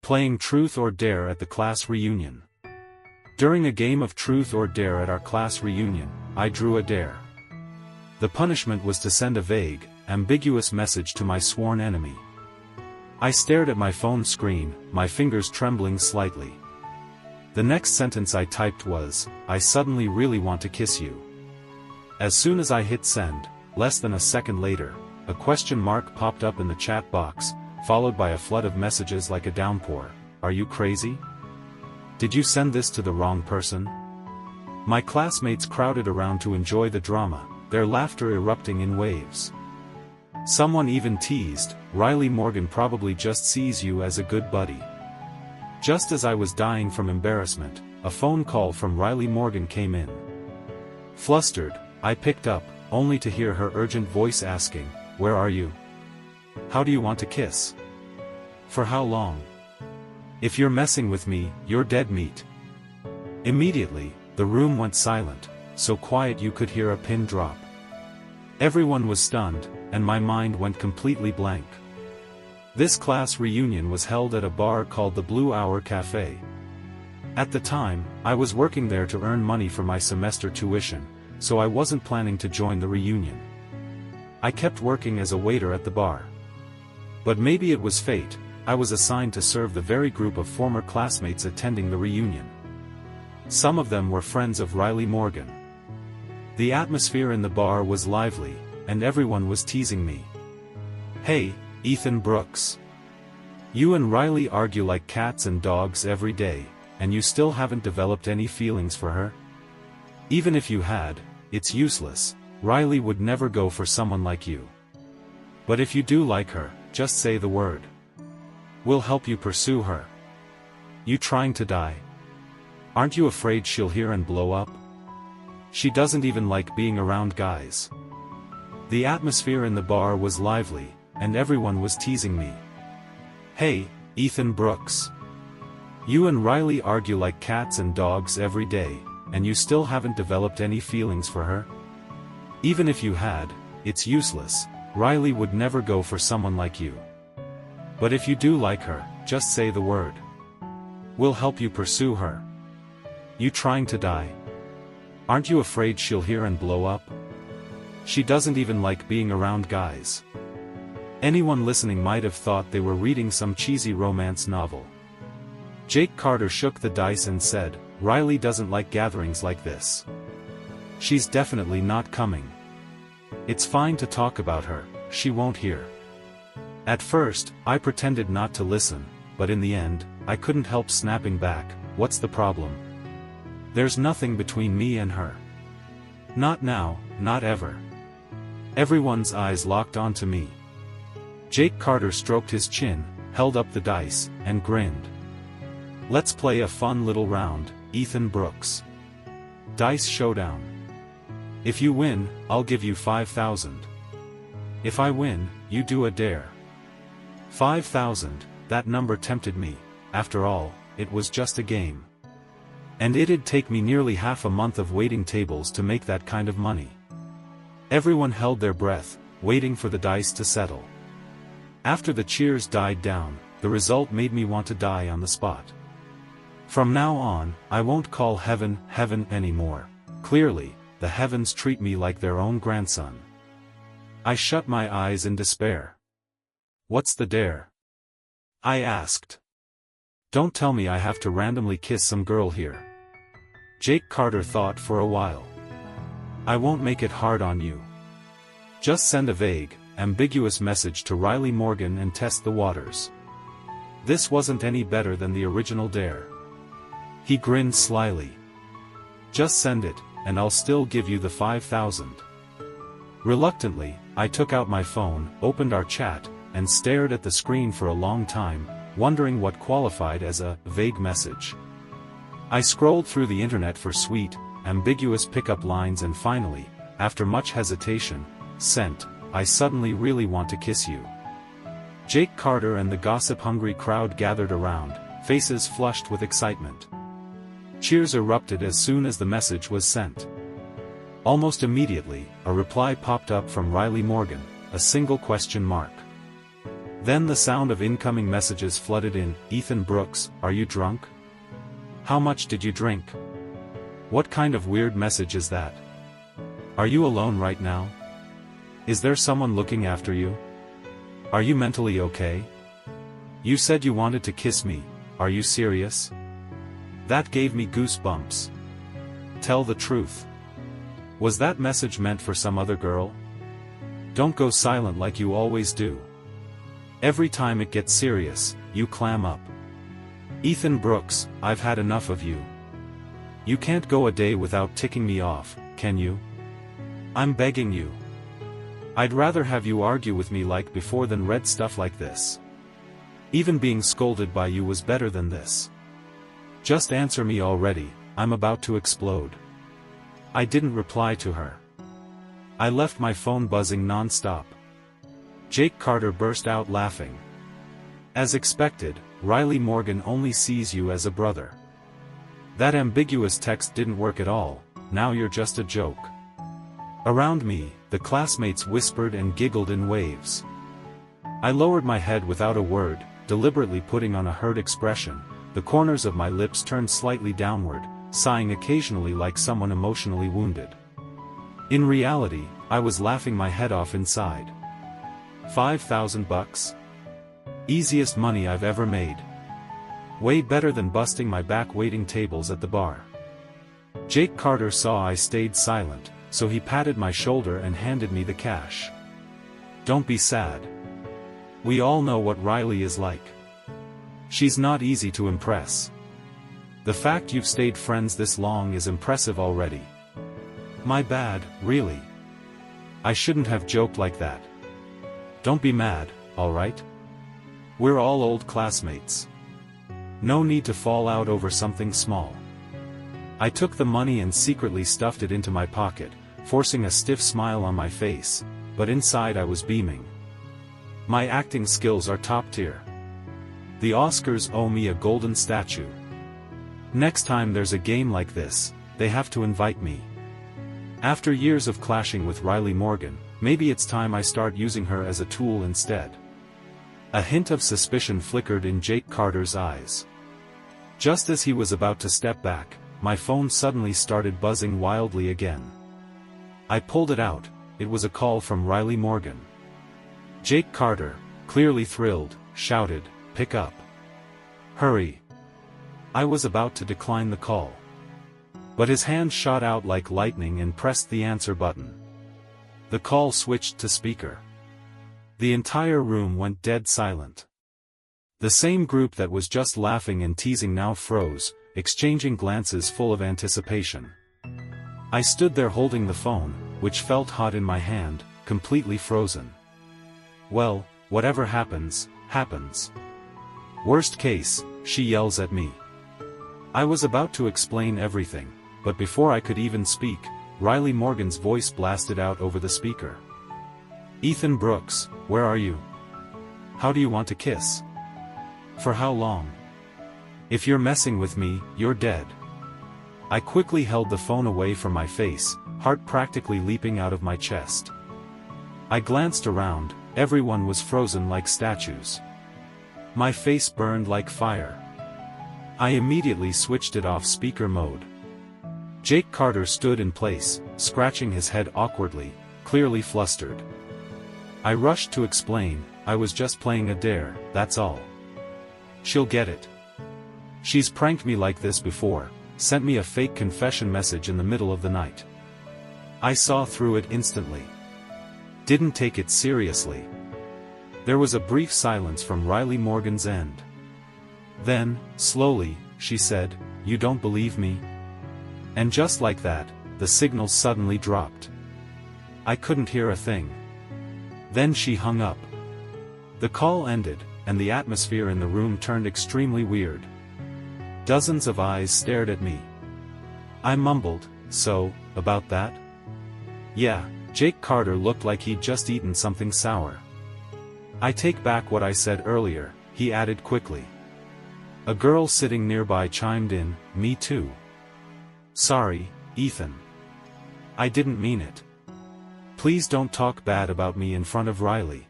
Playing Truth or Dare at the class reunion. During a game of Truth or Dare at our class reunion, I drew a dare. The punishment was to send a vague, ambiguous message to my sworn enemy. I stared at my phone screen, my fingers trembling slightly. The next sentence I typed was, "I suddenly really want to kiss you." As soon as I hit send, less than a second later, a question mark popped up in the chat box, followed by a flood of messages like a downpour. "Are you crazy? Did you send this to the wrong person?" My classmates crowded around to enjoy the drama, their laughter erupting in waves. Someone even teased, "Riley Morgan probably just sees you as a good buddy." Just as I was dying from embarrassment, a phone call from Riley Morgan came in. Flustered, I picked up, only to hear her urgent voice asking, "Where are you? How do you want to kiss? For how long? If you're messing with me, you're dead meat." Immediately, the room went silent, so quiet you could hear a pin drop. Everyone was stunned, and my mind went completely blank. This class reunion was held at a bar called the Blue Hour Cafe. At the time, I was working there to earn money for my semester tuition, so I wasn't planning to join the reunion. I kept working as a waiter at the bar. But maybe it was fate, I was assigned to serve the very group of former classmates attending the reunion. Some of them were friends of Riley Morgan. The atmosphere in the bar was lively, and everyone was teasing me. "Hey, Ethan Brooks. You and Riley argue like cats and dogs every day, and you still haven't developed any feelings for her? Even if you had, it's useless, Riley would never go for someone like you. But if you do like her, just say the word. We'll help you pursue her. You trying to die? Aren't you afraid she'll hear and blow up? She doesn't even like being around guys." The atmosphere in the bar was lively, and everyone was teasing me. "Hey, Ethan Brooks. You and Riley argue like cats and dogs every day, and you still haven't developed any feelings for her? Even if you had, it's useless, Riley would never go for someone like you. But if you do like her, just say the word. We'll help you pursue her. You trying to die? Aren't you afraid she'll hear and blow up? She doesn't even like being around guys." Anyone listening might have thought they were reading some cheesy romance novel. Jake Carter shook the dice and said, "Riley doesn't like gatherings like this. She's definitely not coming. It's fine to talk about her, she won't hear." At first, I pretended not to listen, but in the end, I couldn't help snapping back, "What's the problem? There's nothing between me and her. Not now, not ever." Everyone's eyes locked onto me. Jake Carter stroked his chin, held up the dice, and grinned. "Let's play a fun little round, Ethan Brooks. Dice showdown. If you win, I'll give you 5,000. If I win, you do a dare." 5,000, that number tempted me. After all, it was just a game. And it'd take me nearly half a month of waiting tables to make that kind of money. Everyone held their breath, waiting for the dice to settle. After the cheers died down, the result made me want to die on the spot. From now on, I won't call heaven, heaven anymore. Clearly, the heavens treat me like their own grandson. I shut my eyes in despair. "What's the dare?" I asked. "Don't tell me I have to randomly kiss some girl here." Jake Carter thought for a while. "I won't make it hard on you. Just send a vague, ambiguous message to Riley Morgan and test the waters." This wasn't any better than the original dare. He grinned slyly. "Just send it, and I'll still give you the 5,000. Reluctantly, I took out my phone, opened our chat, and stared at the screen for a long time, wondering what qualified as a vague message. I scrolled through the internet for sweet, ambiguous pickup lines and finally, after much hesitation, sent, "I suddenly really want to kiss you." Jake Carter and the gossip-hungry crowd gathered around, faces flushed with excitement. Cheers erupted as soon as the message was sent. Almost immediately, a reply popped up from Riley Morgan, a single question mark. Then the sound of incoming messages flooded in. Ethan Brooks, are you drunk? How much did you drink? What kind of weird message is that? Are you alone right now? Is there someone looking after you? Are you mentally okay? You said you wanted to kiss me, are you serious? That gave me goosebumps. Tell the truth. Was that message meant for some other girl? Don't go silent like you always do. Every time it gets serious, you clam up. Ethan Brooks, I've had enough of you. You can't go a day without ticking me off, can you? I'm begging you. I'd rather have you argue with me like before than read stuff like this. Even being scolded by you was better than this. Just answer me already, I'm about to explode. I didn't reply to her. I left my phone buzzing non-stop. Jake Carter burst out laughing. As expected, Riley Morgan only sees you as a brother. That ambiguous text didn't work at all, now you're just a joke. Around me, the classmates whispered and giggled in waves. I lowered my head without a word, deliberately putting on a hurt expression, the corners of my lips turned slightly downward, sighing occasionally like someone emotionally wounded. In reality, I was laughing my head off inside. $5,000? Easiest money I've ever made. Way better than busting my back waiting tables at the bar. Jake Carter saw I stayed silent, so he patted my shoulder and handed me the cash. Don't be sad. We all know what Riley is like. She's not easy to impress. The fact you've stayed friends this long is impressive already. My bad, really. I shouldn't have joked like that. Don't be mad, alright? We're all old classmates. No need to fall out over something small. I took the money and secretly stuffed it into my pocket, forcing a stiff smile on my face, but inside I was beaming. My acting skills are top tier. The Oscars owe me a golden statue. Next time there's a game like this, they have to invite me. After years of clashing with Riley Morgan, maybe it's time I start using her as a tool instead. A hint of suspicion flickered in Jake Carter's eyes. Just as he was about to step back, my phone suddenly started buzzing wildly again. I pulled it out, it was a call from Riley Morgan. Jake Carter, clearly thrilled, shouted, "Pick up. Hurry." I was about to decline the call. But his hand shot out like lightning and pressed the answer button. The call switched to speaker. The entire room went dead silent. The same group that was just laughing and teasing now froze, exchanging glances full of anticipation. I stood there holding the phone, which felt hot in my hand, completely frozen. Well, whatever happens, happens. Worst case, she yells at me. I was about to explain everything, but before I could even speak, Riley Morgan's voice blasted out over the speaker. "Ethan Brooks, where are you? How do you want to kiss? For how long? If you're messing with me, you're dead." I quickly held the phone away from my face, heart practically leaping out of my chest. I glanced around, everyone was frozen like statues. My face burned like fire. I immediately switched it off speaker mode. Jake Carter stood in place, scratching his head awkwardly, clearly flustered. I rushed to explain, I was just playing a dare, that's all. She'll get it. She's pranked me like this before, sent me a fake confession message in the middle of the night. I saw through it instantly. Didn't take it seriously. There was a brief silence from Riley Morgan's end. Then, slowly, she said, "You don't believe me?" And just like that, the signal suddenly dropped. I couldn't hear a thing. Then she hung up. The call ended, and the atmosphere in the room turned extremely weird. Dozens of eyes stared at me. I mumbled, "So, about that?" Yeah, Jake Carter looked like he'd just eaten something sour. "I take back what I said earlier," he added quickly. A girl sitting nearby chimed in, "Me too. Sorry, Ethan. I didn't mean it. Please don't talk bad about me in front of Riley."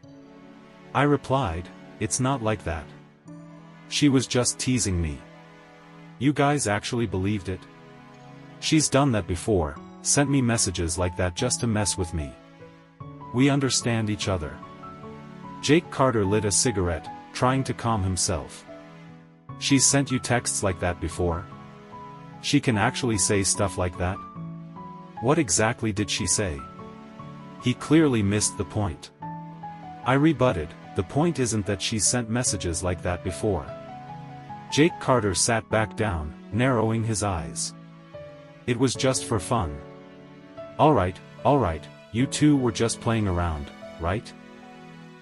I replied, it's not like that. She was just teasing me. You guys actually believed it? She's done that before, sent me messages like that just to mess with me. We understand each other. Jake Carter lit a cigarette, trying to calm himself. She's sent you texts like that before? She can actually say stuff like that? What exactly did she say? He clearly missed the point. I rebutted, the point isn't that she's sent messages like that before. Jake Carter sat back down, narrowing his eyes. It was just for fun. Alright, you two were just playing around, right?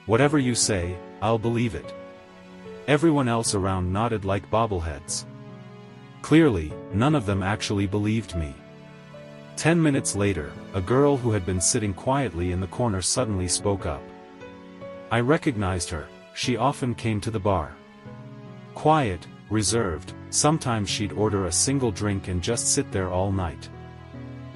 Whatever you say, I'll believe it. Everyone else around nodded like bobbleheads. Clearly, none of them actually believed me. 10 minutes later, a girl who had been sitting quietly in the corner suddenly spoke up. I recognized her. She often came to the bar. Quiet, reserved, sometimes she'd order a single drink and just sit there all night.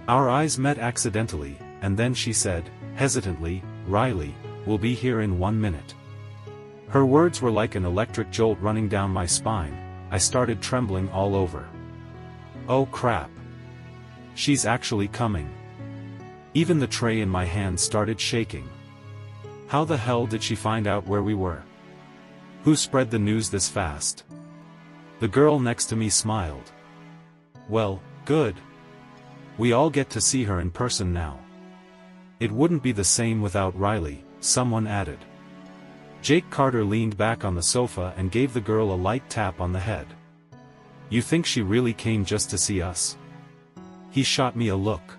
Our eyes met accidentally, and then she said, hesitantly, Riley, we'll be here in 1 minute. Her words were like an electric jolt running down my spine. I started trembling all over. Oh crap. She's actually coming. Even the tray in my hand started shaking. How the hell did she find out where we were? Who spread the news this fast? The girl next to me smiled. Well, good. We all get to see her in person now. It wouldn't be the same without Riley, someone added. Jake Carter leaned back on the sofa and gave the girl a light tap on the head. You think she really came just to see us? He shot me a look.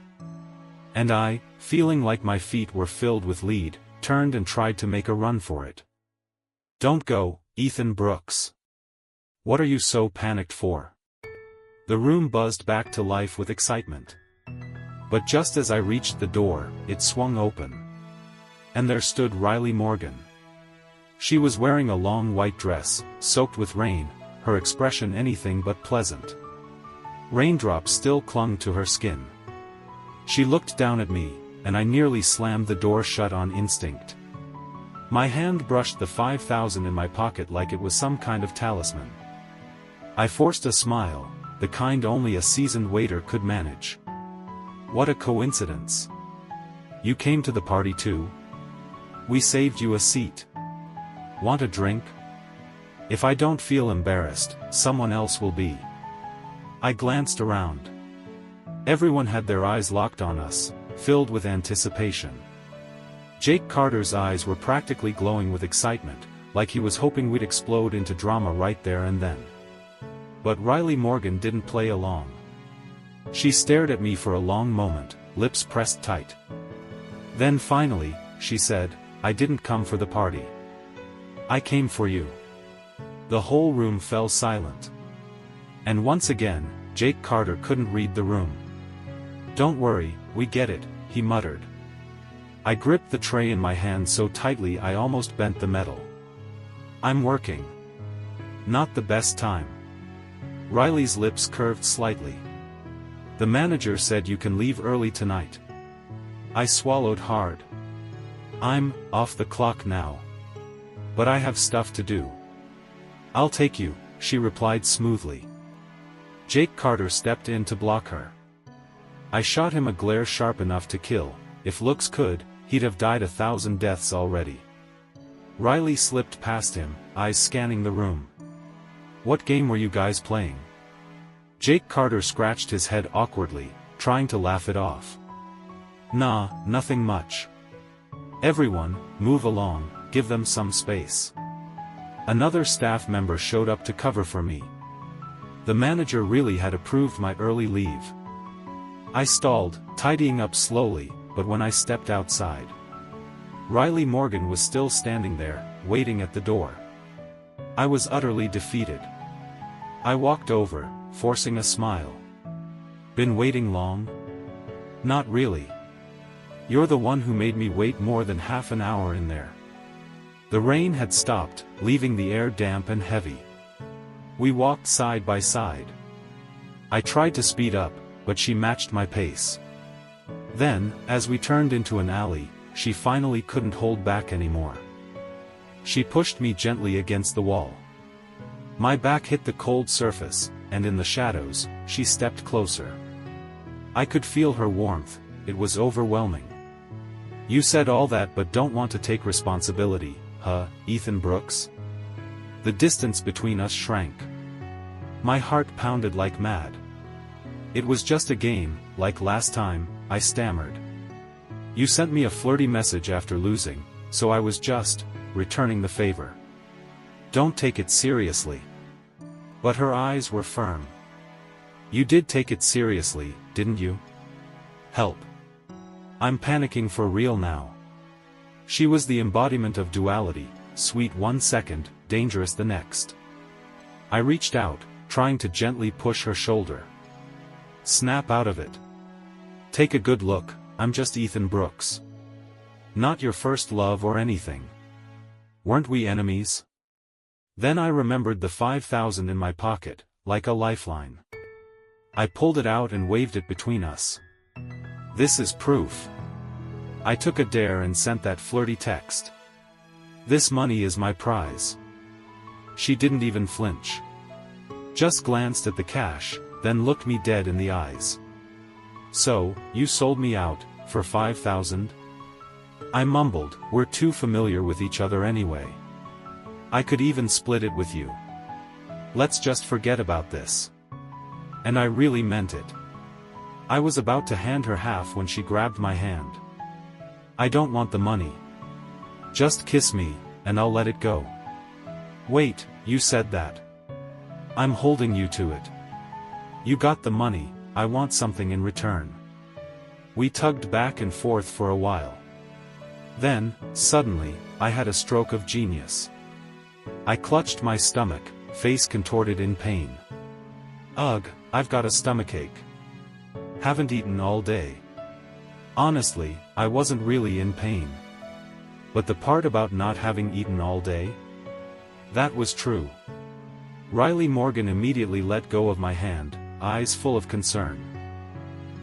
And I, feeling like my feet were filled with lead, turned and tried to make a run for it. Don't go, Ethan Brooks. What are you so panicked for? The room buzzed back to life with excitement. But just as I reached the door, it swung open. And there stood Riley Morgan. She was wearing a long white dress, soaked with rain, her expression anything but pleasant. Raindrops still clung to her skin. She looked down at me, and I nearly slammed the door shut on instinct. My hand brushed the 5,000 in my pocket like it was some kind of talisman. I forced a smile, the kind only a seasoned waiter could manage. What a coincidence. You came to the party too? We saved you a seat. Want a drink? If I don't feel embarrassed, someone else will be. I glanced around. Everyone had their eyes locked on us, filled with anticipation. Jake Carter's eyes were practically glowing with excitement, like he was hoping we'd explode into drama right there and then. But Riley Morgan didn't play along. She stared at me for a long moment, lips pressed tight. Then finally, she said, I didn't come for the party. I came for you. The whole room fell silent. And once again, Jake Carter couldn't read the room. Don't worry, we get it, he muttered. I gripped the tray in my hand so tightly I almost bent the metal. I'm working. Not the best time. Riley's lips curved slightly. The manager said you can leave early tonight. I swallowed hard. I'm off the clock now. But I have stuff to do. I'll take you, she replied smoothly. Jake Carter stepped in to block her. I shot him a glare sharp enough to kill. If looks could, he'd have died 1,000 deaths already. Riley slipped past him, eyes scanning the room. What game were you guys playing? Jake Carter scratched his head awkwardly, trying to laugh it off. Nah, nothing much. Everyone, move along, give them some space. Another staff member showed up to cover for me. The manager really had approved my early leave. I stalled, tidying up slowly, but when I stepped outside, Riley Morgan was still standing there, waiting at the door. I was utterly defeated. I walked over, forcing a smile. Been waiting long? Not really. You're the one who made me wait more than half an hour in there. The rain had stopped, leaving the air damp and heavy. We walked side by side. I tried to speed up, but she matched my pace. Then, as we turned into an alley, she finally couldn't hold back anymore. She pushed me gently against the wall. My back hit the cold surface, and in the shadows, she stepped closer. I could feel her warmth. It was overwhelming. "You said all that but don't want to take responsibility, huh, Ethan Brooks?" The distance between us shrank. My heart pounded like mad. "It was just a game, like last time," I stammered. "You sent me a flirty message after losing, so I was just returning the favor. Don't take it seriously." But her eyes were firm. "You did take it seriously, didn't you? Help. I'm panicking for real now." She was the embodiment of duality, sweet one second, dangerous the next. I reached out, trying to gently push her shoulder. "Snap out of it. Take a good look, I'm just Ethan Brooks. Not your first love or anything. Weren't we enemies?" Then I remembered the 5,000 in my pocket, like a lifeline. I pulled it out and waved it between us. "This is proof. I took a dare and sent that flirty text. This money is my prize." She didn't even flinch. Just glanced at the cash, then looked me dead in the eyes. "So, you sold me out, for 5,000? I mumbled, "We're too familiar with each other anyway. I could even split it with you. Let's just forget about this." And I really meant it. I was about to hand her half when she grabbed my hand. "I don't want the money. Just kiss me, and I'll let it go." "Wait, you said that. I'm holding you to it. You got the money, I want something in return." We tugged back and forth for a while. Then, suddenly, I had a stroke of genius. I clutched my stomach, face contorted in pain. "Ugh, I've got a stomachache. Haven't eaten all day." Honestly, I wasn't really in pain. But the part about not having eaten all day? That was true. Riley Morgan immediately let go of my hand, eyes full of concern.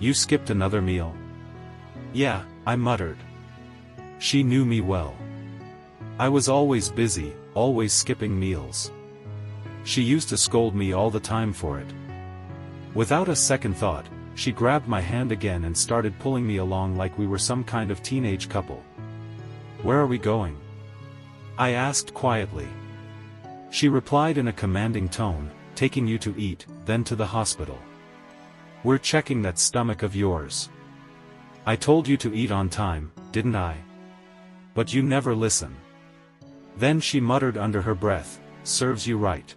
"You skipped another meal?" "Yeah," I muttered. She knew me well. I was always busy, always skipping meals. She used to scold me all the time for it. Without a second thought, she grabbed my hand again and started pulling me along like we were some kind of teenage couple. "Where are we going?" I asked quietly. She replied in a commanding tone, "Taking you to eat, then to the hospital. We're checking that stomach of yours. I told you to eat on time, didn't I? But you never listen." Then she muttered under her breath, "Serves you right.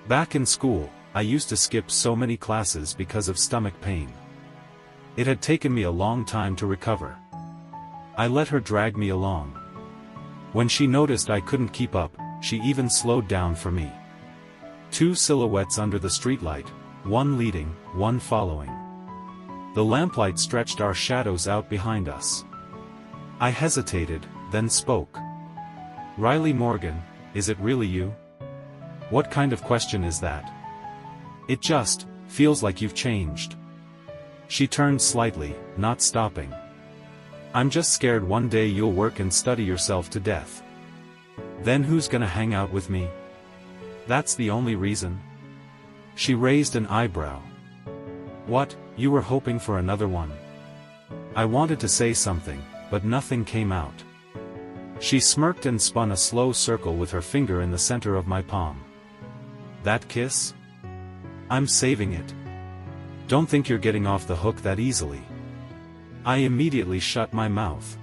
Back in school, I used to skip so many classes because of stomach pain. It had taken me a long time to recover." I let her drag me along. When she noticed I couldn't keep up, she even slowed down for me. Two silhouettes under the streetlight, one leading, one following. The lamplight stretched our shadows out behind us. I hesitated, then spoke. "Riley Morgan, is it really you? What kind of question is that? It just feels like you've changed." She turned slightly, not stopping. "I'm just scared one day you'll work and study yourself to death. Then who's gonna hang out with me? That's the only reason?" She raised an eyebrow. "What, you were hoping for another one?" I wanted to say something, but nothing came out. She smirked and spun a slow circle with her finger in the center of my palm. "That kiss? I'm saving it. Don't think you're getting off the hook that easily." I immediately shut my mouth.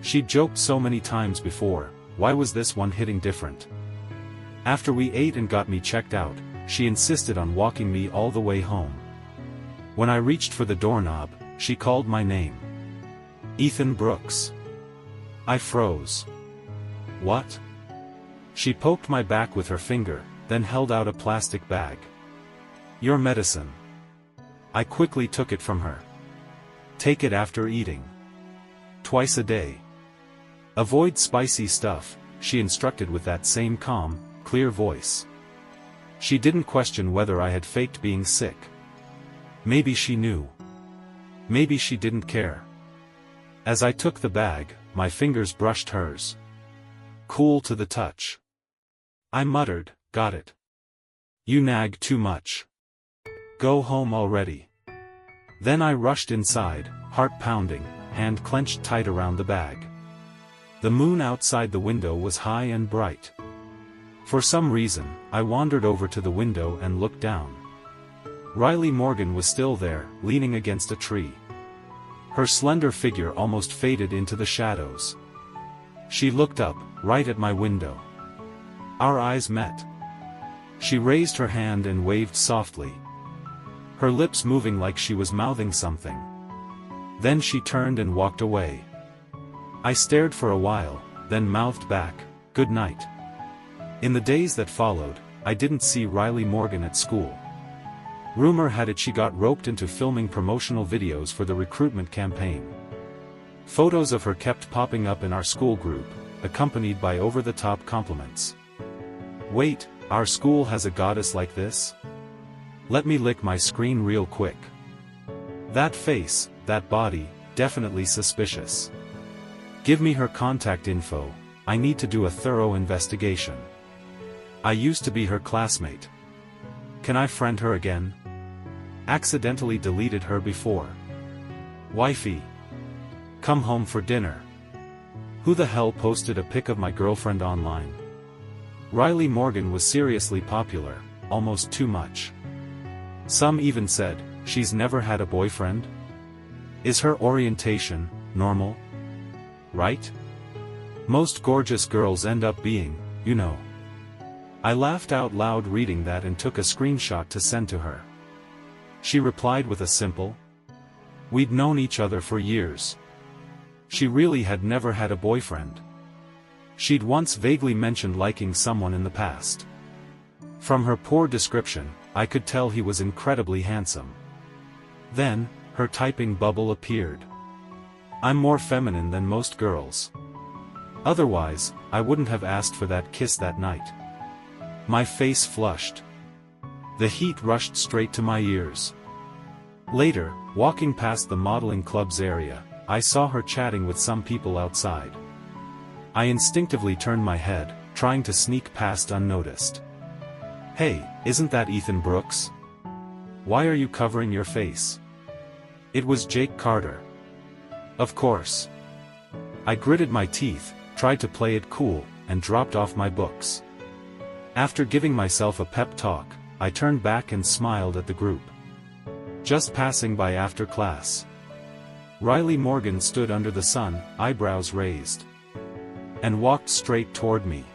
She'd joked so many times before, why was this one hitting different? After we ate and got me checked out, she insisted on walking me all the way home. When I reached for the doorknob, she called my name. "Ethan Brooks." I froze. "What?" She poked my back with her finger, then held out a plastic bag. "Your medicine." I quickly took it from her. "Take it after eating. Twice a day. Avoid spicy stuff," she instructed with that same calm, clear voice. She didn't question whether I had faked being sick. Maybe she knew. Maybe she didn't care. As I took the bag, my fingers brushed hers. cool to the touch. I muttered, got it. You nag too much. Go home already. Then I rushed inside, heart pounding, hand clenched tight around the bag. The moon outside the window was high and bright. For some reason, I wandered over to the window and looked down. Riley Morgan was still there, leaning against a tree. Her slender figure almost faded into the shadows. She looked up, right at my window. Our eyes met. She raised her hand and waved softly, her lips moving like she was mouthing something. Then she turned and walked away. I stared for a while, then mouthed back, "Good night." In the days that followed, I didn't see Riley Morgan at school. Rumor had it she got roped into filming promotional videos for the recruitment campaign. Photos of her kept popping up in our school group, accompanied by over-the-top compliments. Wait, our school has a goddess like this? Let me lick my screen real quick. That face, that body, definitely suspicious. Give me her contact info, I need to do a thorough investigation. I used to be her classmate. Can I friend her again? Accidentally deleted her before. Wifey. Come home for dinner. Who the hell posted a pic of my girlfriend online? Riley Morgan was seriously popular, almost too much. Some even said, she's never had a boyfriend? Is her orientation normal? Right? Most gorgeous girls end up being, you know. I laughed out loud reading that and took a screenshot to send to her. She replied with a simple, "We'd known each other for years." She really had never had a boyfriend. She'd once vaguely mentioned liking someone in the past. From her poor description, I could tell he was incredibly handsome. Then, her typing bubble appeared. I'm more feminine than most girls. Otherwise, I wouldn't have asked for that kiss that night. My face flushed. The heat rushed straight to my ears. Later, walking past the modeling club's area, I saw her chatting with some people outside. I instinctively turned my head, trying to sneak past unnoticed. Hey, isn't that Ethan Brooks? Why are you covering your face? It was Jake Carter. Of course. I gritted my teeth, tried to play it cool, and dropped off my books. After giving myself a pep talk, I turned back and smiled at the group. Just passing by after class. Riley Morgan stood under the sun, eyebrows raised, and walked straight toward me.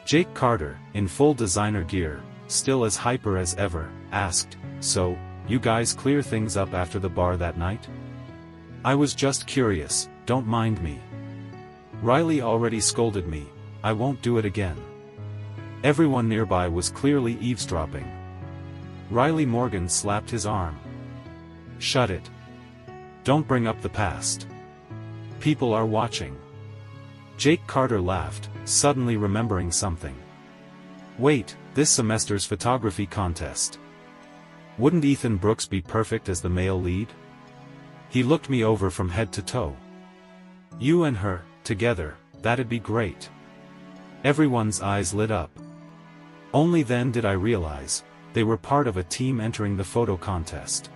Jake Carter, in full designer gear, still as hyper as ever, asked, "So, you guys clear things up after the bar that night?" I was just curious, don't mind me. Riley already scolded me, I won't do it again. Everyone nearby was clearly eavesdropping. Riley Morgan slapped his arm. Shut it. Don't bring up the past. People are watching. Jake Carter laughed, suddenly remembering something. Wait, this semester's photography contest. Wouldn't Ethan Brooks be perfect as the male lead? He looked me over from head to toe. You and her, together, that'd be great. Everyone's eyes lit up. Only then did I realize, they were part of a team entering the photo contest.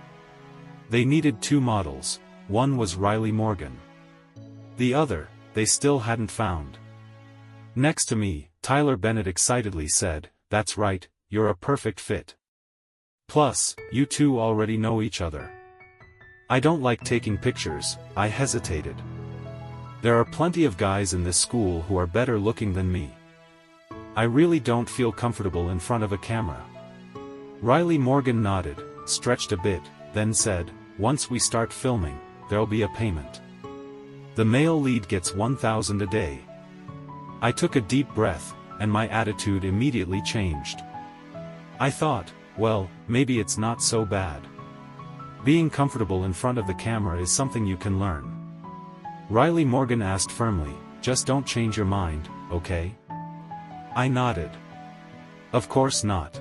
They needed 2 models, one was Riley Morgan. The other, they still hadn't found. Next to me, Tyler Bennett excitedly said, "That's right, you're a perfect fit. Plus, you two already know each other." I don't like taking pictures, I hesitated. There are plenty of guys in this school who are better looking than me. I really don't feel comfortable in front of a camera. Riley Morgan nodded, stretched a bit, then said, "Once we start filming, there'll be a payment. The male lead gets $1,000 a day." I took a deep breath, and my attitude immediately changed. I thought, well, maybe it's not so bad. Being comfortable in front of the camera is something you can learn. Riley Morgan asked firmly, "Just don't change your mind, okay?" I nodded. Of course not.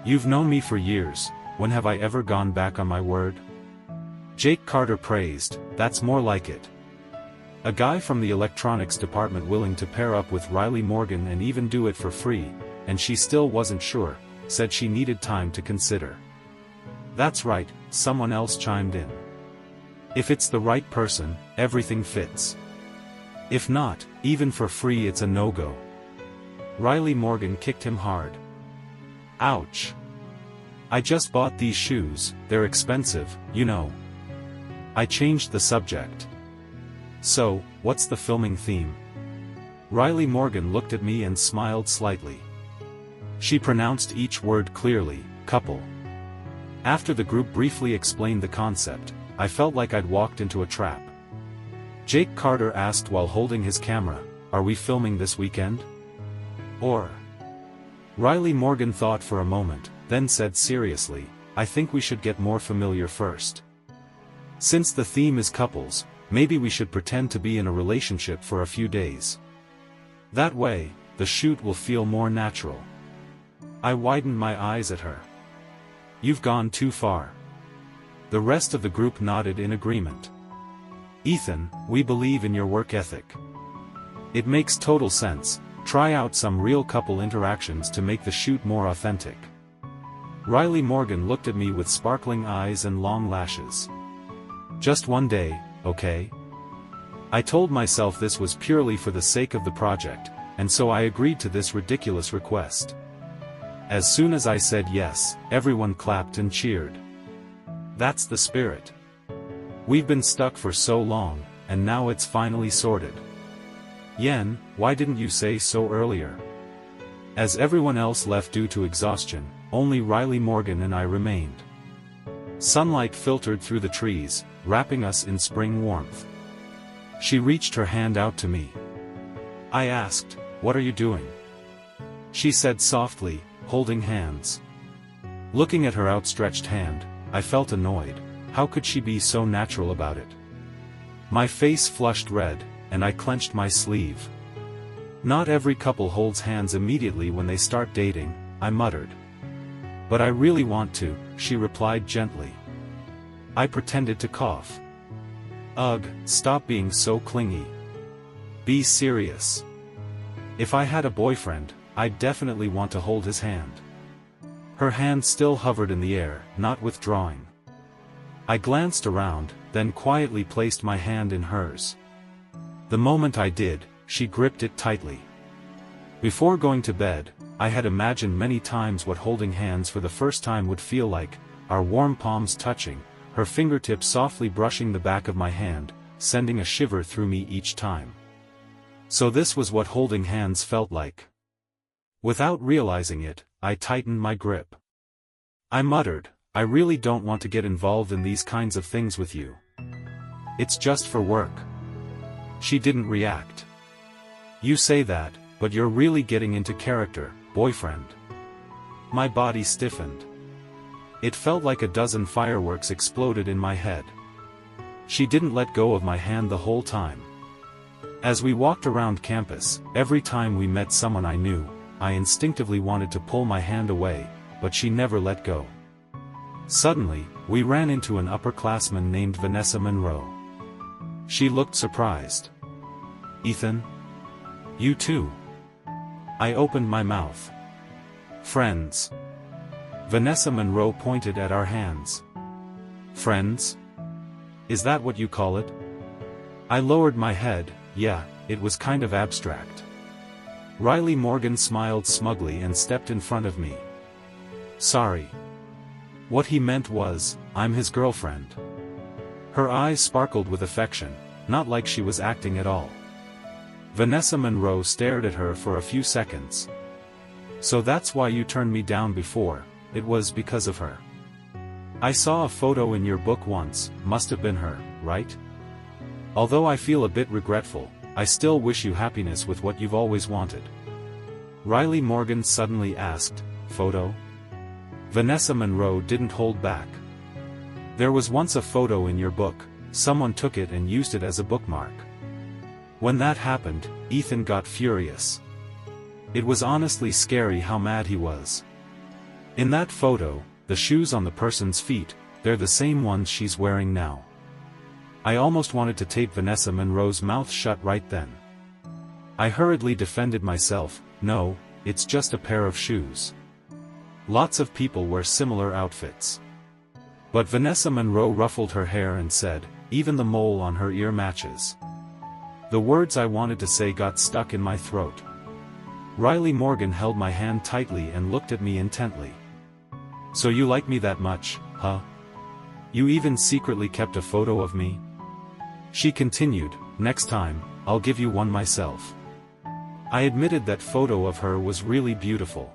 You've known me for years, when have I ever gone back on my word? Jake Carter praised, "That's more like it." A guy from the electronics department willing to pair up with Riley Morgan and even do it for free, and she still wasn't sure, said she needed time to consider. That's right, someone else chimed in. If it's the right person, everything fits. If not, even for free it's a no-go. Riley Morgan kicked him hard. Ouch. I just bought these shoes, they're expensive, you know. I changed the subject. So, what's the filming theme? Riley Morgan looked at me and smiled slightly. She pronounced each word clearly, couple. After the group briefly explained the concept, I felt like I'd walked into a trap. Jake Carter asked while holding his camera, "Are we filming this weekend? Or?" Riley Morgan thought for a moment, then said seriously, "I think we should get more familiar first. Since the theme is couples, maybe we should pretend to be in a relationship for a few days. That way, the shoot will feel more natural." I widened my eyes at her. "You've gone too far." The rest of the group nodded in agreement. "Ethan, we believe in your work ethic. It makes total sense, try out some real couple interactions to make the shoot more authentic." Riley Morgan looked at me with sparkling eyes and long lashes. "Just one day, okay?" I told myself this was purely for the sake of the project, and so I agreed to this ridiculous request. As soon as I said yes, everyone clapped and cheered. That's the spirit. We've been stuck for so long, and now it's finally sorted. Yen, why didn't you say so earlier? As everyone else left due to exhaustion, only Riley Morgan and I remained. Sunlight filtered through the trees, wrapping us in spring warmth. She reached her hand out to me. I asked, "What are you doing?" She said softly, "Holding hands." Looking at her outstretched hand, I felt annoyed. How could she be so natural about it? My face flushed red, and I clenched my sleeve. "Not every couple holds hands immediately when they start dating," I muttered. "But I really want to," she replied gently. I pretended to cough. "Ugh, stop being so clingy. Be serious. If I had a boyfriend, I'd definitely want to hold his hand." Her hand still hovered in the air, not withdrawing. I glanced around, then quietly placed my hand in hers. The moment I did, she gripped it tightly. Before going to bed, I had imagined many times what holding hands for the first time would feel like, our warm palms touching, her fingertips softly brushing the back of my hand, sending a shiver through me each time. So this was what holding hands felt like. Without realizing it, I tightened my grip. I muttered, "I really don't want to get involved in these kinds of things with you. It's just for work." She didn't react. "You say that, but you're really getting into character, boyfriend." My body stiffened. It felt like a dozen fireworks exploded in my head. She didn't let go of my hand the whole time. As we walked around campus, every time we met someone I knew, I instinctively wanted to pull my hand away, but she never let go. Suddenly, we ran into an upperclassman named Vanessa Monroe. She looked surprised. "Ethan? You too?" I opened my mouth. "Friends." Vanessa Monroe pointed at our hands. "Friends? Is that what you call it?" I lowered my head. Yeah, it was kind of abstract. Riley Morgan smiled smugly and stepped in front of me. "Sorry. What he meant was, I'm his girlfriend." Her eyes sparkled with affection, not like she was acting at all. Vanessa Monroe stared at her for a few seconds. "So that's why you turned me down before, it was because of her. I saw a photo in your book once, must have been her, right? Although I feel a bit regretful, I still wish you happiness with what you've always wanted." Riley Morgan suddenly asked, "Photo?" Vanessa Monroe didn't hold back. "There was once a photo in your book, someone took it and used it as a bookmark. When that happened, Ethan got furious. It was honestly scary how mad he was. In that photo, the shoes on the person's feet, they're the same ones she's wearing now. I almost wanted to tape Vanessa Monroe's mouth shut right then. I hurriedly defended myself, no, it's just a pair of shoes. Lots of people wear similar outfits. But Vanessa Monroe ruffled her hair and said, even the mole on her ear matches. The words I wanted to say got stuck in my throat. Riley Morgan held my hand tightly and looked at me intently. So you like me that much, huh? You even secretly kept a photo of me? She continued, next time, I'll give you one myself. I admitted that photo of her was really beautiful.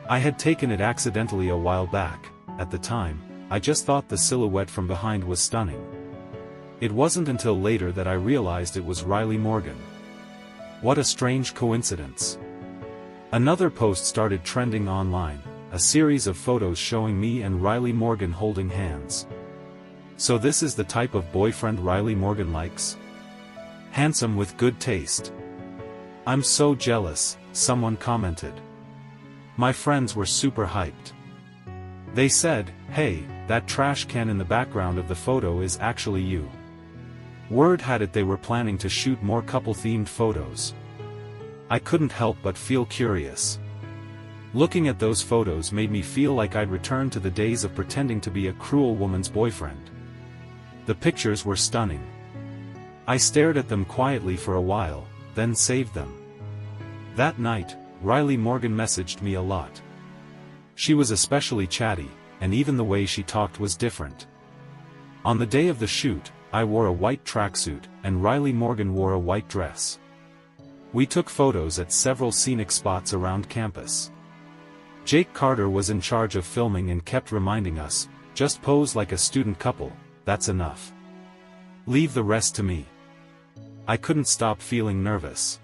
I had taken it accidentally a while back. At the time, I just thought the silhouette from behind was stunning. It wasn't until later that I realized it was Riley Morgan. What a strange coincidence. Another post started trending online, a series of photos showing me and Riley Morgan holding hands. So this is the type of boyfriend Riley Morgan likes? Handsome with good taste. I'm so jealous, someone commented. My friends were super hyped. They said, hey, that trash can in the background of the photo is actually you. Word had it they were planning to shoot more couple-themed photos. I couldn't help but feel curious. Looking at those photos made me feel like I'd returned to the days of pretending to be a cruel woman's boyfriend. The pictures were stunning. I stared at them quietly for a while, then saved them. That night, Riley Morgan messaged me a lot. She was especially chatty, and even the way she talked was different. On the day of the shoot, I wore a white tracksuit, and Riley Morgan wore a white dress. We took photos at several scenic spots around campus. Jake Carter was in charge of filming and kept reminding us, just pose like a student couple, that's enough. Leave the rest to me. I couldn't stop feeling nervous.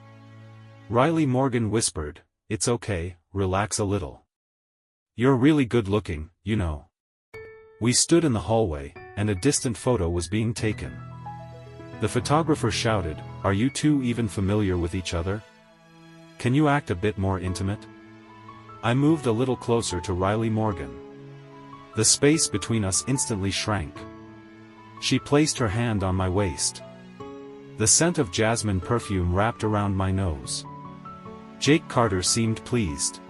Riley Morgan whispered, it's okay, relax a little. You're really good looking, you know. We stood in the hallway, and a distant photo was being taken. The photographer shouted, are you two even familiar with each other? Can you act a bit more intimate? I moved a little closer to Riley Morgan. The space between us instantly shrank. She placed her hand on my waist. The scent of jasmine perfume wrapped around my nose. Jake Carter seemed pleased.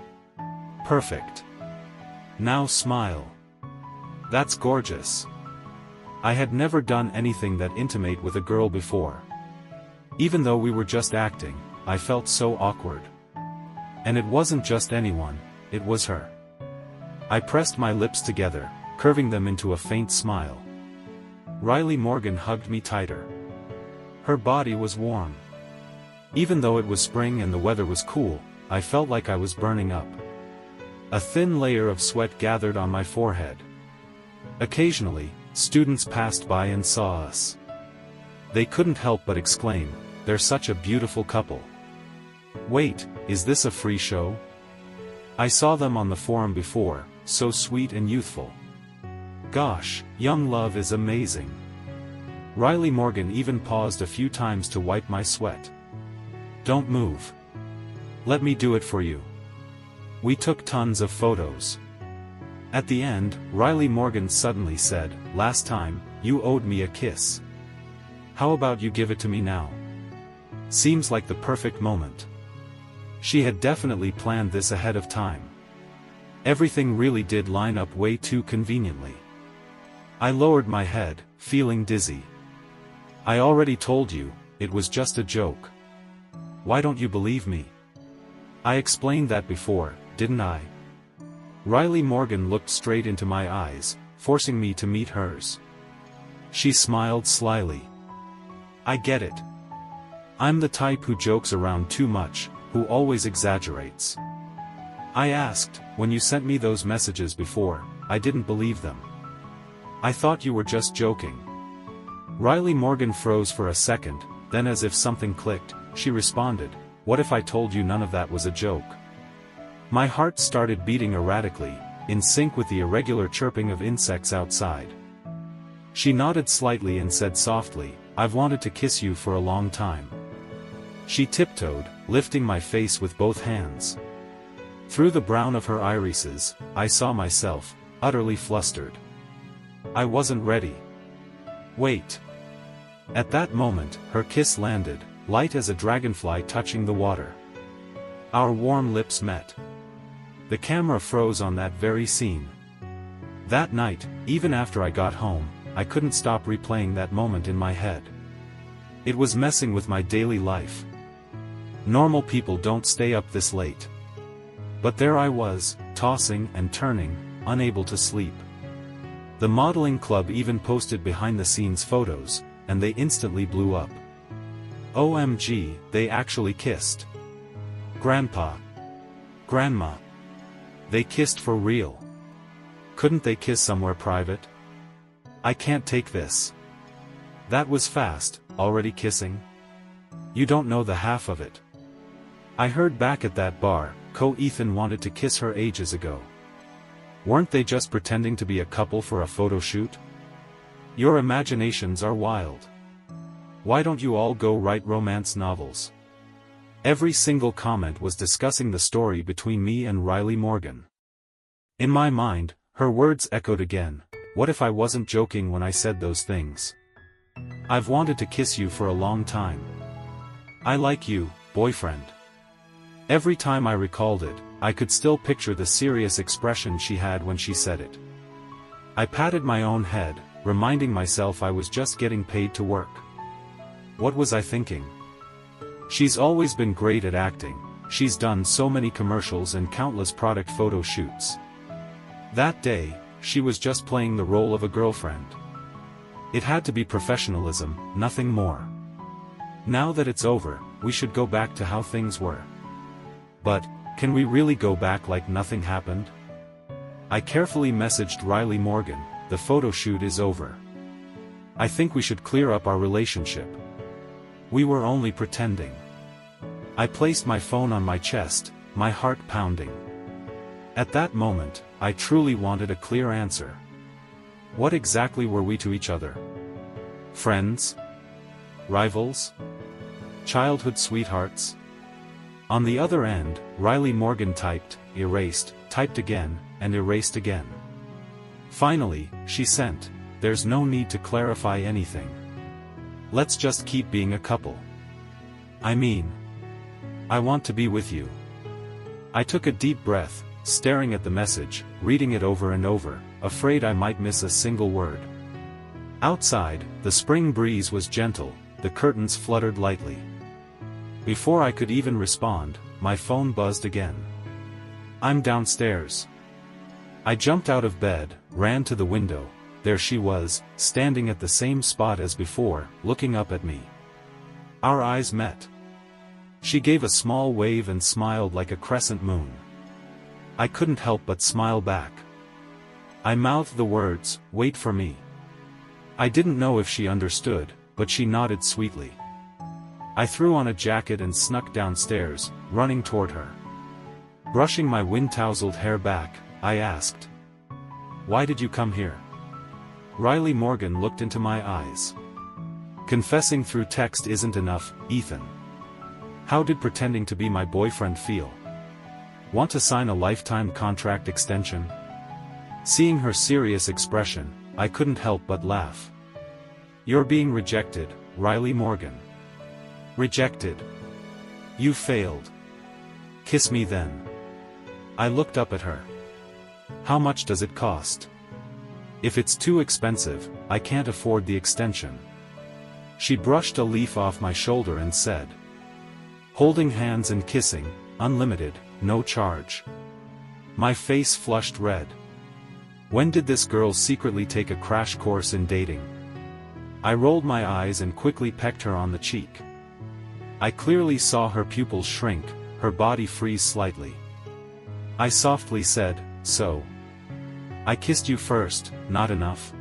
Perfect. Now smile. That's gorgeous. I had never done anything that intimate with a girl before. Even though we were just acting, I felt so awkward. And it wasn't just anyone, it was her. I pressed my lips together, curving them into a faint smile. Riley Morgan hugged me tighter. Her body was warm. Even though it was spring and the weather was cool, I felt like I was burning up. A thin layer of sweat gathered on my forehead. Occasionally, students passed by and saw us. They couldn't help but exclaim, they're such a beautiful couple. Wait, is this a free show? I saw them on the forum before, so sweet and youthful. Gosh, young love is amazing. Riley Morgan even paused a few times to wipe my sweat. Don't move. Let me do it for you. We took tons of photos. At the end, Riley Morgan suddenly said, last time, you owed me a kiss. How about you give it to me now? Seems like the perfect moment. She had definitely planned this ahead of time. Everything really did line up way too conveniently. I lowered my head, feeling dizzy. I already told you, it was just a joke. Why don't you believe me? I explained that before, didn't I? Riley Morgan looked straight into my eyes, forcing me to meet hers. She smiled slyly. I get it. I'm the type who jokes around too much, who always exaggerates. I asked, when you sent me those messages before, I didn't believe them. I thought you were just joking. Riley Morgan froze for a second, then as if something clicked, she responded, what if I told you none of that was a joke? My heart started beating erratically, in sync with the irregular chirping of insects outside. She nodded slightly and said softly, I've wanted to kiss you for a long time. She tiptoed, lifting my face with both hands. Through the brown of her irises, I saw myself, utterly flustered. I wasn't ready. Wait. At that moment, her kiss landed, light as a dragonfly touching the water. Our warm lips met. The camera froze on that very scene. That night, even after I got home, I couldn't stop replaying that moment in my head. It was messing with my daily life. Normal people don't stay up this late. But there I was, tossing and turning, unable to sleep. The modeling club even posted behind-the-scenes photos, and they instantly blew up. OMG, they actually kissed. Grandpa. Grandma. They kissed for real. Couldn't they kiss somewhere private? I can't take this. That was fast, already kissing? You don't know the half of it. I heard back at that bar, Ethan wanted to kiss her ages ago. Weren't they just pretending to be a couple for a photo shoot? Your imaginations are wild. Why don't you all go write romance novels? Every single comment was discussing the story between me and Riley Morgan. In my mind, her words echoed again. What if I wasn't joking when I said those things? I've wanted to kiss you for a long time. I like you, boyfriend. Every time I recalled it, I could still picture the serious expression she had when she said it. I patted my own head, reminding myself I was just getting paid to work. What was I thinking? She's always been great at acting, she's done so many commercials and countless product photo shoots. That day, she was just playing the role of a girlfriend. It had to be professionalism, nothing more. Now that it's over, we should go back to how things were. But, can we really go back like nothing happened? I carefully messaged Riley Morgan, the photo shoot is over. I think we should clear up our relationship. We were only pretending. I placed my phone on my chest, my heart pounding. At that moment, I truly wanted a clear answer. What exactly were we to each other? Friends? Rivals? Childhood sweethearts? On the other end, Riley Morgan typed, erased, typed again, and erased again. Finally, she sent, there's no need to clarify anything. Let's just keep being a couple. I mean, I want to be with you. I took a deep breath, staring at the message, reading it over and over, afraid I might miss a single word. Outside, the spring breeze was gentle, the curtains fluttered lightly. Before I could even respond, my phone buzzed again. I'm downstairs. I jumped out of bed, ran to the window. There she was, standing at the same spot as before, looking up at me. Our eyes met. She gave a small wave and smiled like a crescent moon. I couldn't help but smile back. I mouthed the words, wait for me. I didn't know if she understood, but she nodded sweetly. I threw on a jacket and snuck downstairs, running toward her. Brushing my wind-tousled hair back, I asked, why did you come here? Riley Morgan looked into my eyes. Confessing through text isn't enough, Ethan. How did pretending to be my boyfriend feel? Want to sign a lifetime contract extension? Seeing her serious expression, I couldn't help but laugh. You're being rejected, Riley Morgan. Rejected. You failed. Kiss me then. I looked up at her. How much does it cost? If it's too expensive, I can't afford the extension. She brushed a leaf off my shoulder and said, holding hands and kissing, unlimited, no charge. My face flushed red. When did this girl secretly take a crash course in dating? I rolled my eyes and quickly pecked her on the cheek. I clearly saw her pupils shrink, her body freeze slightly. I softly said, so. I kissed you first, not enough?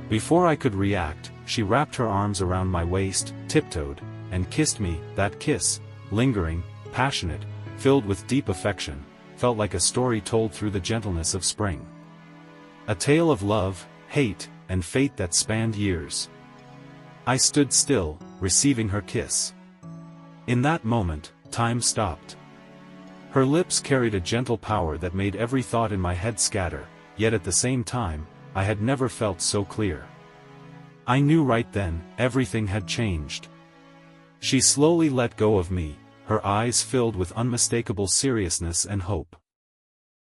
Before I could react, she wrapped her arms around my waist, tiptoed, and kissed me. That kiss, lingering, passionate, filled with deep affection, felt like a story told through the gentleness of spring. A tale of love, hate, and fate that spanned years. I stood still, receiving her kiss. In that moment, time stopped. Her lips carried a gentle power that made every thought in my head scatter, yet at the same time, I had never felt so clear. I knew right then, everything had changed. She slowly let go of me, her eyes filled with unmistakable seriousness and hope.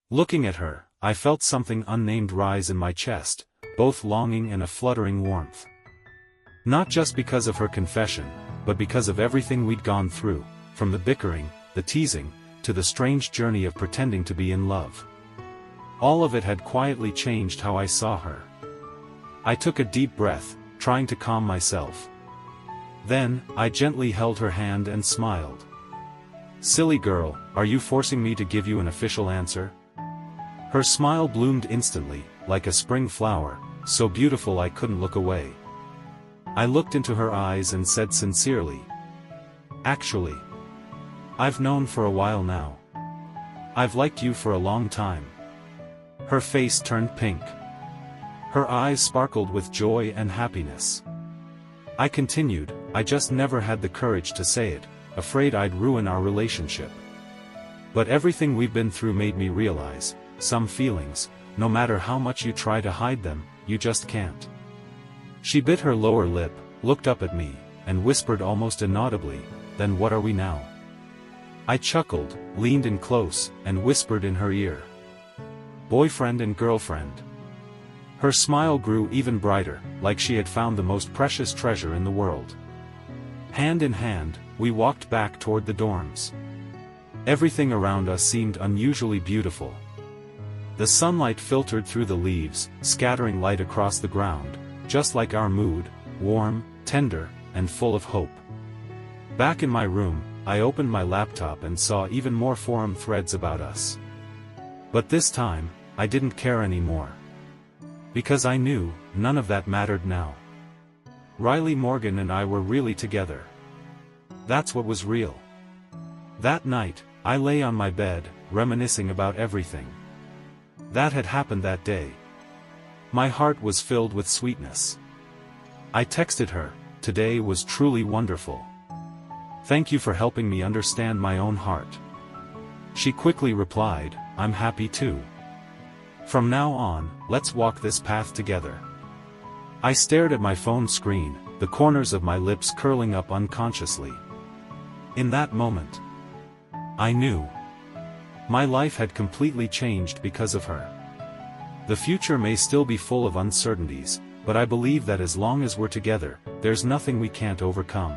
Looking at her, I felt something unnamed rise in my chest, both longing and a fluttering warmth. Not just because of her confession, but because of everything we'd gone through, from the bickering, the teasing, to the strange journey of pretending to be in love. All of it had quietly changed how I saw her. I took a deep breath, trying to calm myself. Then, I gently held her hand and smiled. "Silly girl, are you forcing me to give you an official answer?" Her smile bloomed instantly, like a spring flower, so beautiful I couldn't look away. I looked into her eyes and said sincerely, "Actually, I've known for a while now. I've liked you for a long time." Her face turned pink. Her eyes sparkled with joy and happiness. I continued, "I just never had the courage to say it, afraid I'd ruin our relationship. But everything we've been through made me realize, some feelings, no matter how much you try to hide them, you just can't." She bit her lower lip, looked up at me, and whispered almost inaudibly, "Then what are we now?" I chuckled, leaned in close, and whispered in her ear, "Boyfriend and girlfriend." Her smile grew even brighter, like she had found the most precious treasure in the world. Hand in hand, we walked back toward the dorms. Everything around us seemed unusually beautiful. The sunlight filtered through the leaves, scattering light across the ground, just like our mood, warm, tender, and full of hope. Back in my room, I opened my laptop and saw even more forum threads about us. But this time, I didn't care anymore. Because I knew, none of that mattered now. Riley Morgan and I were really together. That's what was real. That night, I lay on my bed, reminiscing about everything that had happened that day. My heart was filled with sweetness. I texted her, "Today was truly wonderful. Thank you for helping me understand my own heart." She quickly replied, "I'm happy too. From now on, let's walk this path together." I stared at my phone screen, the corners of my lips curling up unconsciously. In that moment, I knew my life had completely changed because of her. The future may still be full of uncertainties, but I believe that as long as we're together, there's nothing we can't overcome.